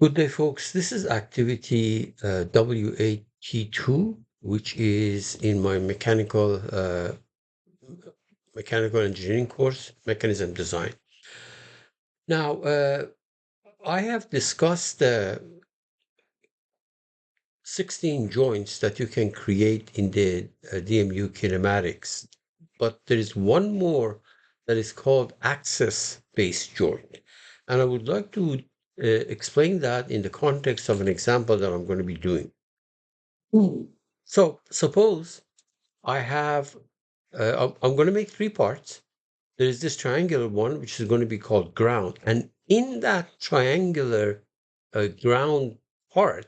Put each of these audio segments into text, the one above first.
Good day, folks. This is activity W8P2, which is in my mechanical engineering course, mechanism design. Now, I have discussed 16 joints that you can create in the DMU kinematics, but there is one more that is called axis-based joint. And I would like to explain that in the context of an example that I'm going to be doing. So suppose I have, I'm going to make three parts. There is this triangular one, which is going to be called ground. And in that triangular ground part,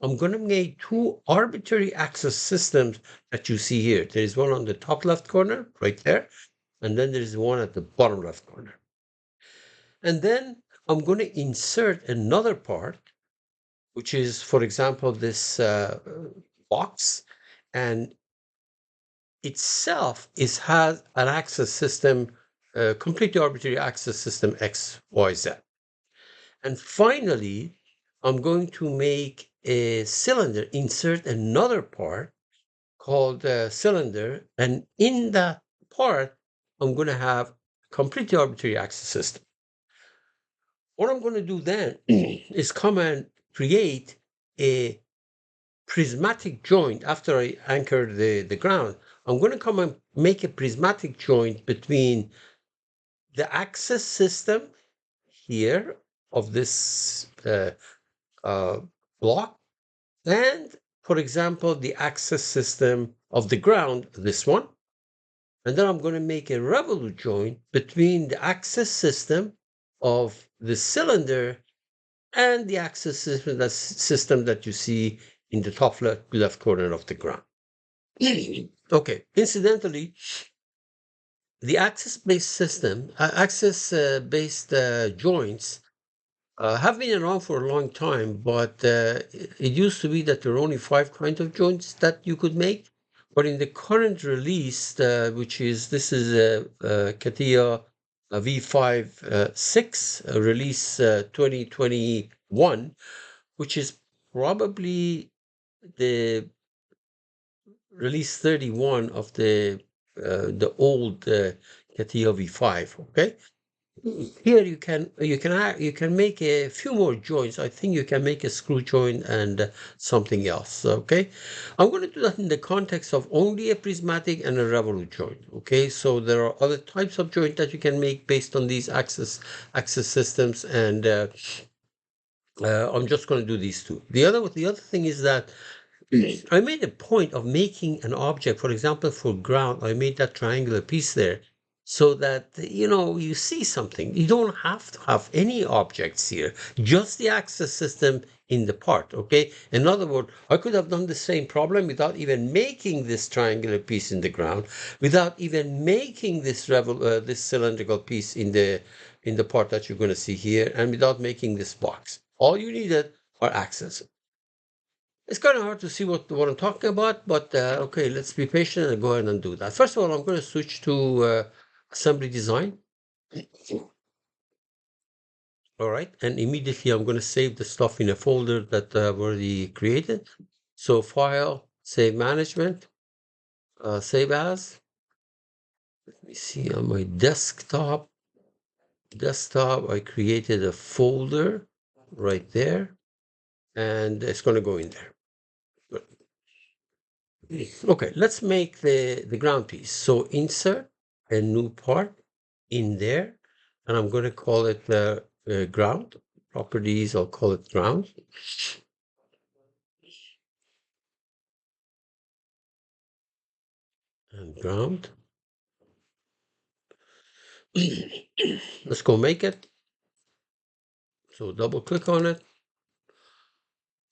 I'm going to make two arbitrary axis systems that you see here. There is one on the top left corner, right there. And then there is one at the bottom left corner. And then I'm going to insert another part, which is, for example, this box. And itself has an axis system, completely arbitrary axis system X, Y, Z. And finally, I'm going to make a cylinder, insert another part called a cylinder, and in that part, I'm going to have completely arbitrary axis system. What I'm going to do then is come and create a prismatic joint after I anchor the ground. I'm going to come and make a prismatic joint between the axis system here of this block and, for example, the axis system of the ground, this one. And then I'm going to make a revolute joint between the axis system of the cylinder and the axis system that you see in the top left corner of the ground. Okay, incidentally, the axis-based system, axis-based joints have been around for a long time, but it used to be that there were only 5 kinds of joints that you could make. But in the current release, which is this is a Catia V5 6 release 2021, which is probably the release 31 of the old Catia V5. Okay, here you can make a few more joints. I think you can make a screw joint and something else. Okay, I'm going to do that in the context of only a prismatic and a revolute joint. Okay, so there are other types of joint that you can make based on these axis systems, and I'm just going to do these two. The other thing is that I made a point of making an object, for example, for ground. I made that triangular piece there so that, you see something. You don't have to have any objects here, just the axis system in the part, okay? In other words, I could have done the same problem without even making this triangular piece in the ground, without even making this cylindrical piece in the part that you're going to see here, and without making this box. All you needed are axes. It's kind of hard to see what I'm talking about, but okay, let's be patient and go ahead and do that. First of all, I'm going to switch to assembly design. All right, and immediately I'm going to save the stuff in a folder that I've already created. So file, save management, save as. Let me see on my desktop. I created a folder right there, and it's going to go in there. Okay, let's make the ground piece. So insert a new part in there, and I'm going to call it ground. Properties, I'll call it ground. And ground. Let's go make it. So double click on it.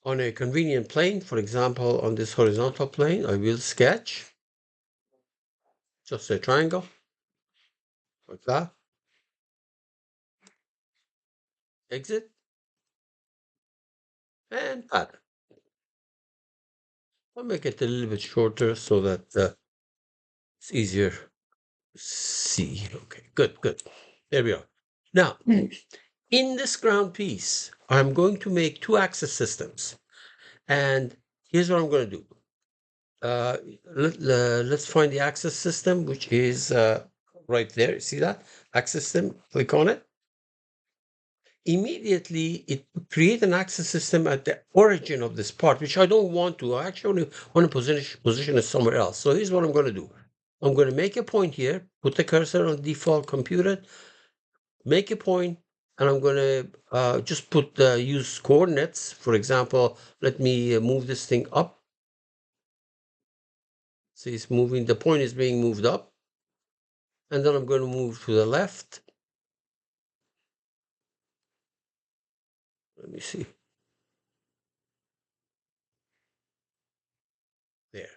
On a convenient plane, for example, on this horizontal plane, I will sketch just a triangle like that. Exit and pattern. I'll make it a little bit shorter so that it's easier. See. Okay, good. There we are. Now, In this ground piece, I'm going to make two axis systems. And here's what I'm going to do. Let's find the axis system, which is right there. See that? Axis system, click on it. Immediately, it create an axis system at the origin of this part, which I don't want to. I actually want to position it somewhere else. So here's what I'm going to do. I'm going to make a point here, put the cursor on default, compute it, make a point, and I'm going to just put use coordinates. For example, let me move this thing up. See, it's moving. The point is being moved up. And then I'm going to move to the left. Let me see. There.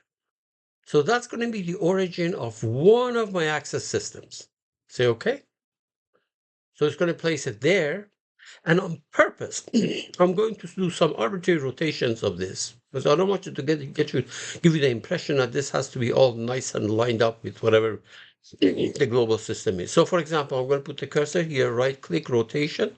So that's going to be the origin of one of my axis systems. Say okay. So it's going to place it there. And on purpose, I'm going to do some arbitrary rotations of this because I don't want you to give you the impression that this has to be all nice and lined up with whatever the global system is. So for example, I'm going to put the cursor here, right click, rotation.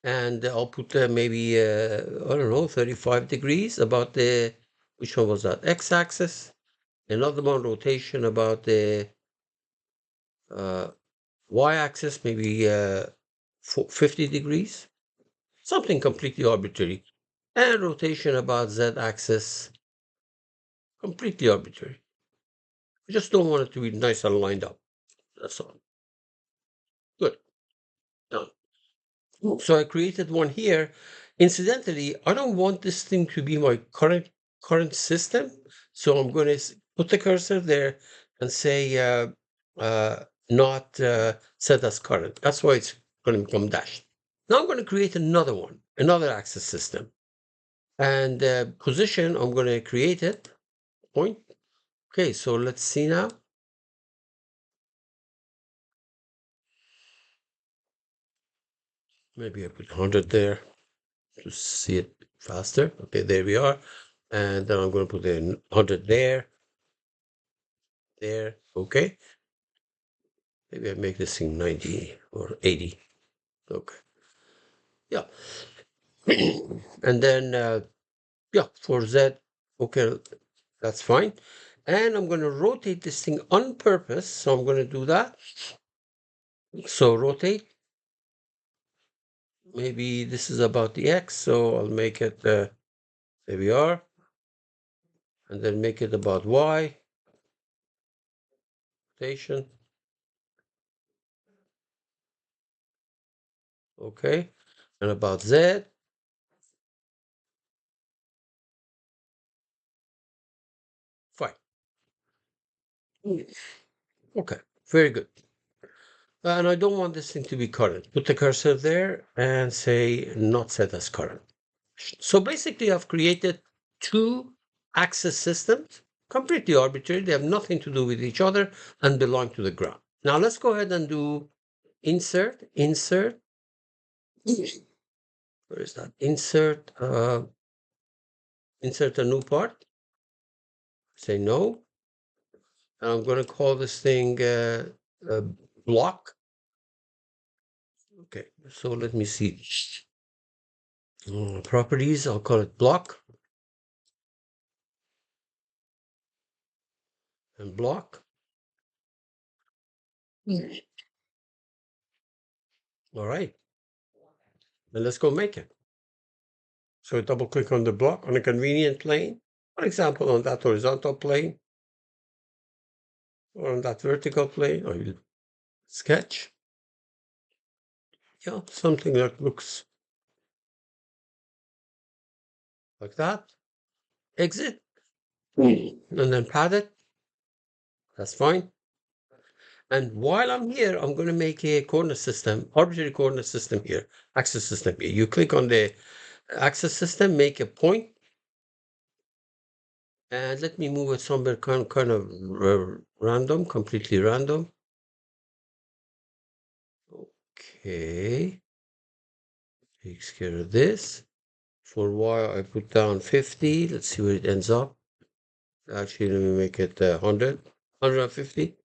And I'll put maybe, I don't know, 35 degrees about the, which one was that? X-axis. Another one rotation about the Y-axis, maybe 50 degrees. Something completely arbitrary. And rotation about Z-axis, completely arbitrary. I just don't want it to be nice and lined up. That's all. Good. Done. So I created one here. Incidentally, I don't want this thing to be my current system. So I'm going to put the cursor there and say not set as current. That's why it's going to become dashed. Now I'm going to create another one, another axis system. And position, I'm going to create it. Point. Okay, so let's see now. Maybe I put 100 there to see it faster. Okay, there we are. And then I'm going to put the 100 there. There. Okay. Maybe I make this thing 90 or 80. Okay. Yeah. And then, yeah, for Z, okay, that's fine. And I'm going to rotate this thing on purpose. So I'm going to do that. So rotate. Maybe this is about the X. So I'll make it, there we are. And then make it about Y. Rotation. Okay. And about Z. Fine. Okay. Very good. And I don't want this thing to be current. Put the cursor there and say not set as current. So basically, I've created two axis systems, completely arbitrary. They have nothing to do with each other and belong to the ground. Now let's go ahead and do insert. Where is that? Insert a new part. Say no. And I'm going to call this thing block. Okay, so let me see. Properties, I'll call it block. And block. All right. Then let's go make it. So double click on the block on a convenient plane. For example, on that horizontal plane or on that vertical plane, or you sketch. Yeah, something that looks like that. Exit. And then pad it. That's fine. And while I'm here, I'm going to make a coordinate system, arbitrary coordinate system here, axis system here. You click on the axis system, make a point, and let me move it somewhere kind of random, completely random. Okay. Takes care of this. For Y, I put down 50. Let's see where it ends up. Actually, let me make it 100, 150.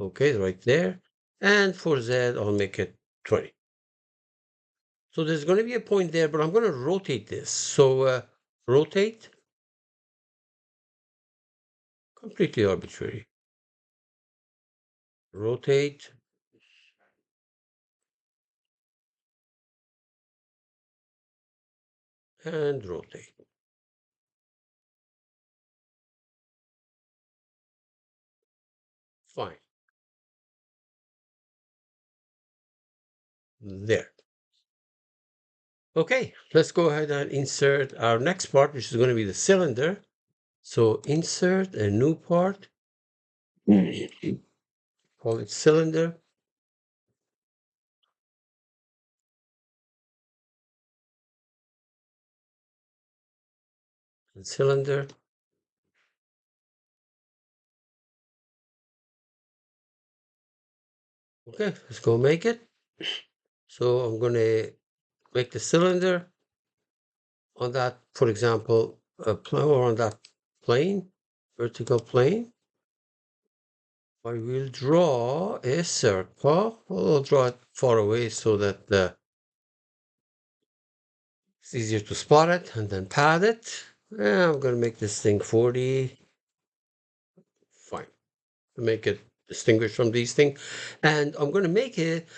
Okay, right there. And for Z, I'll make it 20. So there's going to be a point there, but I'm going to rotate this. So rotate, completely arbitrary. Rotate, and rotate. Fine. There. Okay, let's go ahead and insert our next part, which is going to be the cylinder. So insert a new part, call it cylinder. And cylinder. Okay, let's go make it. So I'm going to make the cylinder on that, for example, or on that plane, vertical plane. I will draw a circle. I'll draw it far away so that it's easier to spot it, and then pad it. I'm going to make this thing 40. Fine. To make it distinguished from these things. And I'm going to make it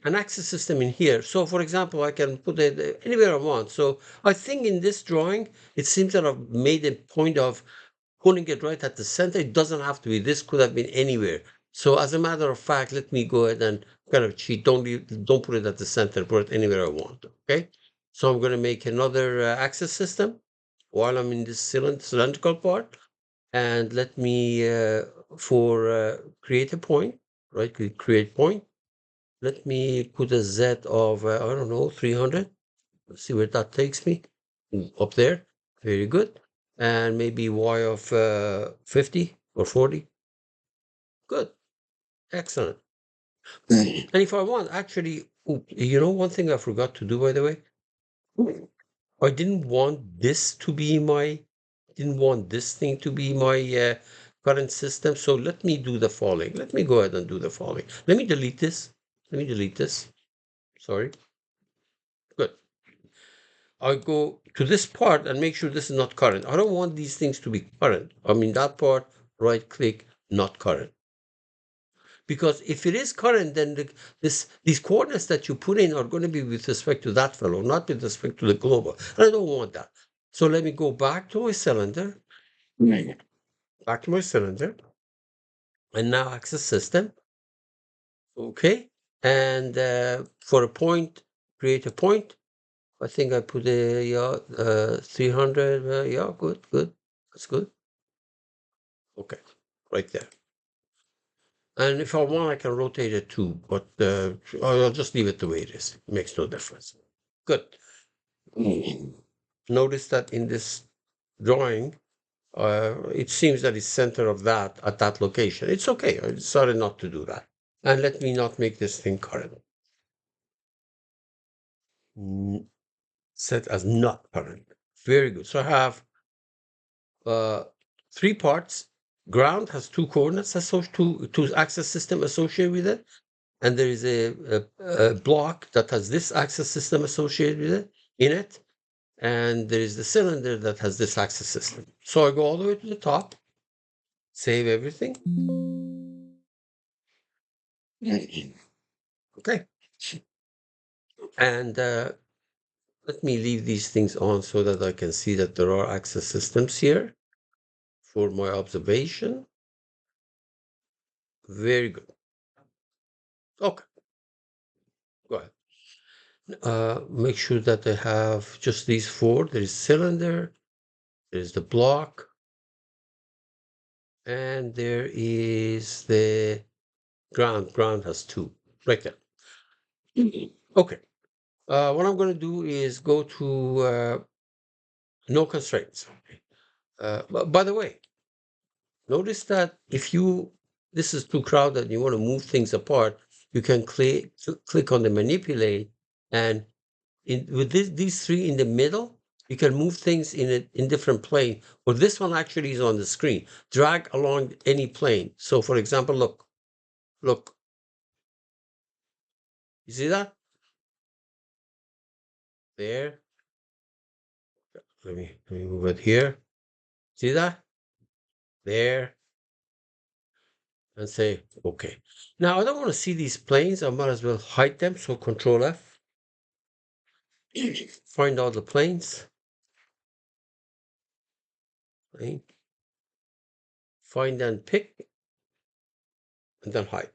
an axis system in here. So for example, I can put it anywhere I want. So I think in this drawing, it seems that I've made a point of putting it right at the center. It doesn't have to be. This could have been anywhere. So as a matter of fact, let me go ahead and kind of cheat. Don't put it at the center. Put it anywhere I want. Okay. So I'm going to make another axis system while I'm in this cylindrical part. And let me create a point, right? Create point. Let me put a Z of I don't know, 300. Let's see where that takes me. Up there. Very good. And maybe Y of 50 or 40. Good. Excellent. And if I want, actually, one thing I forgot to do, by the way, I didn't want this thing to be my current system. So let me do the following. Let me go ahead and do the following. Let me delete this. Sorry. Good. I go to this part and make sure this is not current. I don't want these things to be current. I mean, that part, right click, not current. Because if it is current, then these coordinates that you put in are going to be with respect to that fellow, not with respect to the global. And I don't want that. So let me go back to my cylinder. Back to my cylinder. And now axis system. Okay. And for a point, create a point. I think I put a 300. Yeah, good. That's good. Okay, right there. And if I want, I can rotate it too, but I'll just leave it the way it is. It makes no difference. Good. Notice that in this drawing, it seems that it's center of that at that location. It's okay. I decided not to do that. And let me not make this thing current. Set as not current. Very good. So I have uh, three parts. Ground has two coordinates, two axis system associated with it. And there is a block that has this axis system associated with it in it. And there is the cylinder that has this axis system. So I go all the way to the top, save everything. Okay. And let me leave these things on so that I can see that there are axis systems here for my observation. Very good. Okay. Go ahead. Make sure that I have just these four. There is cylinder, there is the block, and there is the ground. Ground has two, right there. Okay. What I'm going to do is go to no constraints. By the way, notice that if this is too crowded and you want to move things apart, you can click on the manipulate, and with these three in the middle, you can move things in different plane. But this one actually is on the screen. Drag along any plane. So for example, look, You see that? There. Let me move it here. See that? There. And say, okay. Now I don't want to see these planes. I might as well hide them. So Control F. Find all the planes. Plane. Find and pick. And then hide.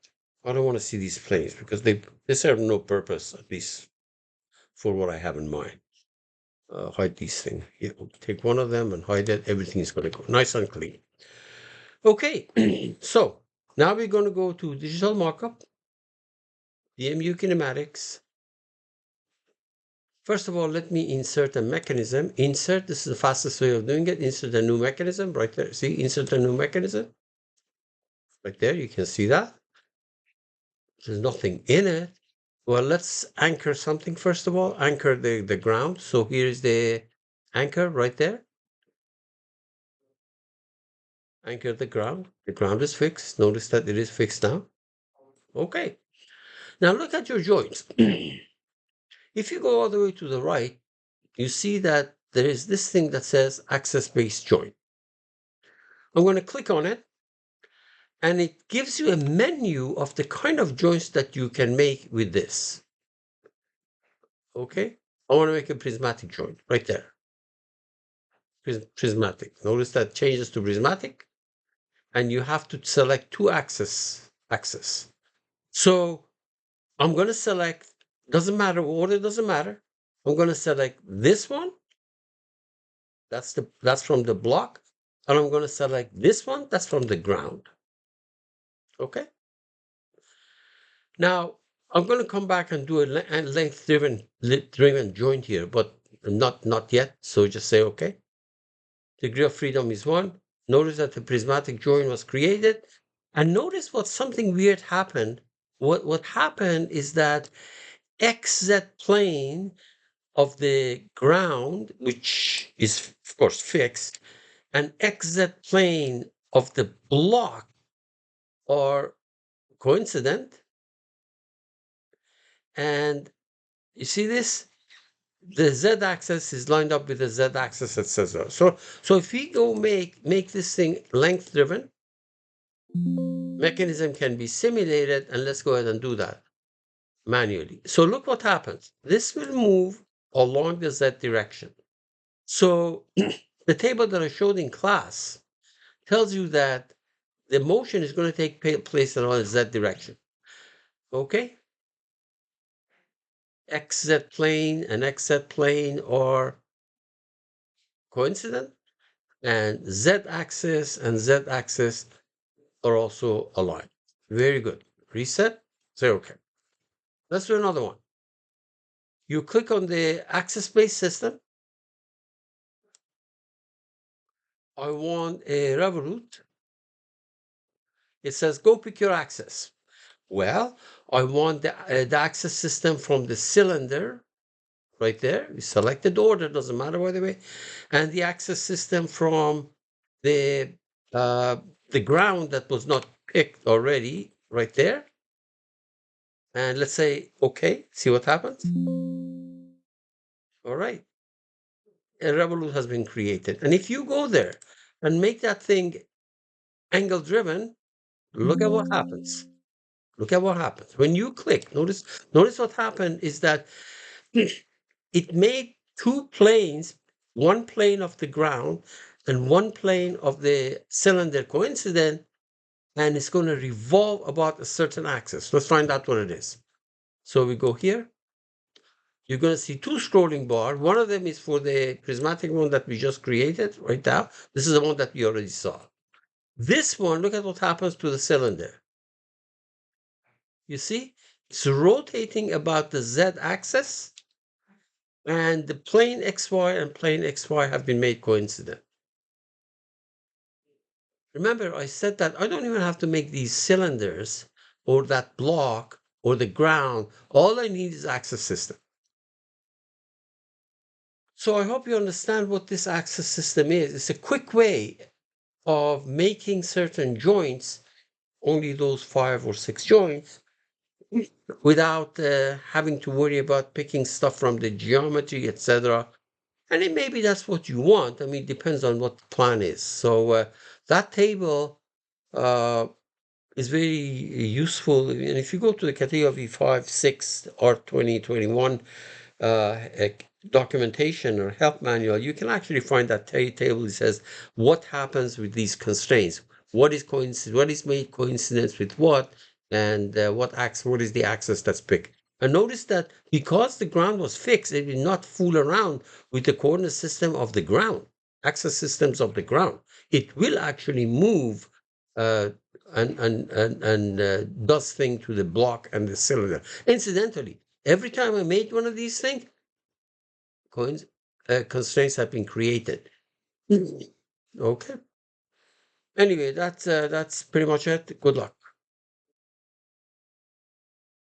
I don't want to see these planes because they serve no purpose, at least for what I have in mind. Hide these things. Take one of them and hide it. Everything is going to go nice and clean. Okay, so now we're going to go to digital markup, DMU kinematics. First of all, let me insert a mechanism. Insert, this is the fastest way of doing it. Insert a new mechanism right there. See, insert a new mechanism. Right there, you can see that. There's nothing in it. Well, let's anchor something first of all. Anchor the ground. So here's the anchor right there. Anchor the ground. The ground is fixed. Notice that it is fixed now. Okay. Now look at your joints. If you go all the way to the right, you see that there is this thing that says axis-based joint. I'm going to click on it, and it gives you a menu of the kind of joints that you can make with this. Okay? I want to make a prismatic joint right there. Prismatic. Notice that changes to prismatic, and you have to select two axes. So I'm going to select, doesn't matter, order doesn't matter. I'm going to select this one. That's from the block. And I'm going to select this one. That's from the ground. Okay. Now I'm going to come back and do a length driven joint here, but not yet. So just say okay. Degree of freedom is 1. Notice that the prismatic joint was created, and notice what something weird happened. What happened is that XZ plane of the ground, which is of course fixed, and XZ plane of the block are coincident. And you see this? The z-axis is lined up with the z-axis, etc. So if we go make this thing length driven, mechanism can be simulated, and let's go ahead and do that manually. So look what happens. This will move along the z direction. So the table that I showed in class tells you that the motion is going to take place in the z direction. Okay? XZ plane and XZ plane are coincident, and z-axis and z-axis are also aligned. Very good. Reset. Say okay. Let's do another one. You click on the axis-based system. I want a revolute. It says go pick your axis. Well, I want the axis system from the cylinder right there. We selected the order, doesn't matter by the way, and the axis system from the ground that was not picked already right there. And let's say okay, see what happens. All right, a revolute has been created, and if you go there and make that thing angle driven, look at what happens. Look at what happens when you click. Notice what happened is that it made two planes, one plane of the ground and one plane of the cylinder coincident, and it's going to revolve about a certain axis. Let's find out what it is. So we go here. You're going to see two scrolling bars. One of them is for the prismatic one that we just created right now. This is the one that we already saw. This one, look at what happens to the cylinder. You see, it's rotating about the z-axis, and the plane XY and plane XY have been made coincident. Remember, I said that I don't even have to make these cylinders or that block or the ground. All I need is axis system. So I hope you understand what this axis system is. It's a quick way of making certain joints, only those 5 or 6 joints, without having to worry about picking stuff from the geometry, etc. And then maybe that's what you want. I mean, it depends on what the plan is. So that table uh, is very useful. And if you go to the Catia V5, 6, or 2021 documentation or help manual, you can actually find that table. It says what happens with these constraints, what is what is made coincidence with what, and what is the axis that's picked. And notice that because the ground was fixed, it did not fool around with the coordinate system of the ground, axis systems of the ground. It will actually move uh, and does thing to the block and the cylinder. Incidentally, every time I made one of these things, constraints have been created. Okay. Anyway, that's pretty much it. Good luck.